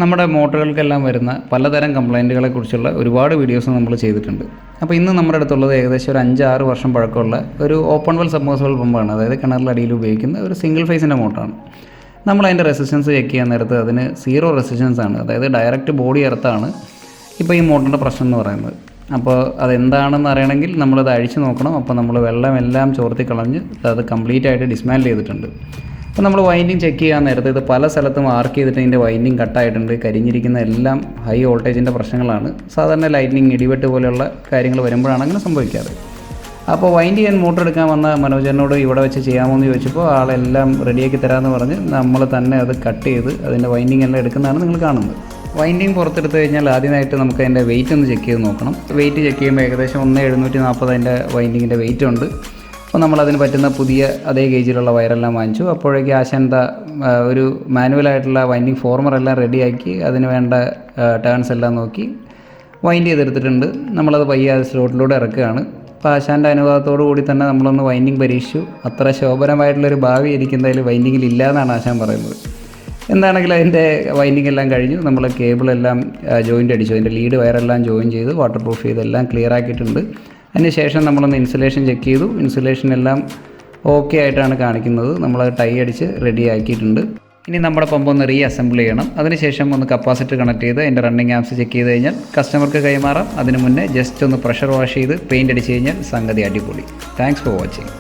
നമ്മുടെ മോട്ടോറുകൾക്കെല്ലാം വരുന്ന പലതരം കംപ്ലൈൻറ്റുകളെ കുറിച്ചുള്ള ഒരുപാട് വീഡിയോസ് നമ്മൾ ചെയ്തിട്ടുണ്ട്. അപ്പോൾ ഇന്ന് നമ്മുടെ അടുത്തുള്ളത് ഏകദേശം ഒരു 5-6 വർഷം പഴക്കമുള്ള ഒരു ഓപ്പൺ വെൽ സബ്മേഴ്സിബിൾ പമ്പാണ്. അതായത് കിണറിലടിയിൽ ഉപയോഗിക്കുന്ന ഒരു സിംഗിൾ ഫേസിൻ്റെ മോട്ടറാണ്. നമ്മൾ അതിൻ്റെ റെസിസ്റ്റൻസ് ചെക്ക് ചെയ്യാൻ നേരത്ത് അതിന് 0 റെസിസ്റ്റൻസ് ആണ്. അതായത് ഡയറക്റ്റ് ബോഡി എർത്താണ് ഇപ്പോൾ ഈ മോട്ടറിൻ്റെ പ്രശ്നം എന്ന് പറയുന്നത്. അപ്പോൾ അതെന്താണെന്ന് അറിയണമെങ്കിൽ നമ്മളത് അഴിച്ച് നോക്കണം. അപ്പോൾ നമ്മൾ വെള്ളമെല്ലാം ചോർത്തി കളഞ്ഞ് അത് കംപ്ലീറ്റ് ആയിട്ട് ഡിസ്മാൻഡിൽ ചെയ്തിട്ടുണ്ട്. അപ്പോൾ നമ്മൾ വൈൻഡിങ് ചെക്ക് ചെയ്യാൻ നേരത്തെ ഇത് പല സ്ഥലത്തും ആർക്ക് ചെയ്തിട്ട് ഇതിൻ്റെ വൈൻഡിങ് കട്ടായിട്ടുണ്ട്. കരിഞ്ഞിരിക്കുന്ന എല്ലാം ഹൈ വോൾട്ടേജിൻ്റെ പ്രശ്നങ്ങളാണ്. സാധാരണ ലൈറ്റ്നിങ്, ഇടിവെട്ട് പോലെയുള്ള കാര്യങ്ങൾ വരുമ്പോഴാണ് അങ്ങനെ സംഭവിക്കാറ്. അപ്പോൾ വൈൻഡ് ചെയ്യാൻ മോട്ടർ എടുക്കാൻ വന്ന മനോജനോട് ഇവിടെ വെച്ച് ചെയ്യാമോ എന്ന് ചോദിച്ചപ്പോൾ ആളെല്ലാം റെഡിയാക്കി തരാമെന്ന് പറഞ്ഞ് നമ്മൾ തന്നെ അത് കട്ട് ചെയ്ത് അതിൻ്റെ വൈൻഡിങ് എല്ലാം എടുക്കുന്നതാണ് നിങ്ങൾ കാണുന്നത്. വൈൻഡിങ് പുറത്തെടുത്ത് കഴിഞ്ഞാൽ ആദ്യമായിട്ട് നമുക്ക് അതിൻ്റെ വെയിറ്റ് ഒന്ന് ചെക്ക് ചെയ്ത് നോക്കണം. വെയിറ്റ് ചെക്ക് ചെയ്യുമ്പോൾ ഏകദേശം 1,740 അതിൻ്റെ വൈൻഡിങ്ങിൻ്റെ വെയിറ്റ് ഉണ്ട്. അപ്പോൾ നമ്മളതിന് പറ്റുന്ന പുതിയ അതേ ഗേജിലുള്ള വയറെല്ലാം വാങ്ങിച്ചു. അപ്പോഴേക്ക് ആശാന്ത ഒരു മാനുവലായിട്ടുള്ള വൈൻഡിങ് ഫോർമറെല്ലാം റെഡിയാക്കി അതിന് വേണ്ട ടേൺസ് എല്ലാം നോക്കി വൈൻഡ് ചെയ്തെടുത്തിട്ടുണ്ട്. നമ്മളത് പയ്യെ അത് സ്ലോട്ടിലൂടെ ഇറക്കുകയാണ്. അപ്പോൾ ആശാൻ്റെ അനുവാദത്തോടു കൂടി തന്നെ നമ്മളൊന്ന് വൈൻഡിങ് പരീക്ഷിച്ചു. അത്ര ശോഭനമായിട്ടുള്ളൊരു ഭാവി എനിക്കെന്തായാലും വൈൻഡിങ്ങിൽ ഇല്ല എന്നാണ് ആശാൻ പറയുന്നത്. എന്താണെങ്കിലും അതിൻ്റെ വൈൻഡിങ് എല്ലാം കഴിഞ്ഞു. നമ്മൾ കേബിളെല്ലാം ജോയിൻ്റ് അടിച്ചു. അതിൻ്റെ ലീഡ് വയറെല്ലാം ജോയിൻ ചെയ്ത് വാട്ടർ പ്രൂഫ് ചെയ്ത് എല്ലാം ക്ലിയർ ആക്കിയിട്ടുണ്ട്. അതിന് ശേഷം നമ്മളൊന്ന് ഇൻസുലേഷൻ ചെക്ക് ചെയ്തു. ഇൻസുലേഷൻ എല്ലാം ഓക്കെ ആയിട്ടാണ് കാണിക്കുന്നത്. നമ്മളത് ടൈ അടിച്ച് റെഡി ആക്കിയിട്ടുണ്ട്. ഇനി നമ്മുടെ പമ്പ് ഒന്ന് റീ അസംബിൾ ചെയ്യണം. അതിനുശേഷം ഒന്ന് കപ്പാസിറ്റർ കണക്ട് ചെയ്ത് അതിൻ്റെ റണ്ണിങ് ആംസ് ചെക്ക് ചെയ്ത് കഴിഞ്ഞാൽ കസ്റ്റമർക്ക് കൈമാറാം. അതിന് മുന്നേ ജസ്റ്റ് ഒന്ന് പ്രഷർ വാഷ് ചെയ്ത് പെയിൻ്റ് അടിച്ച് കഴിഞ്ഞാൽ സംഗതി അടിപൊളി. Thanks for watching.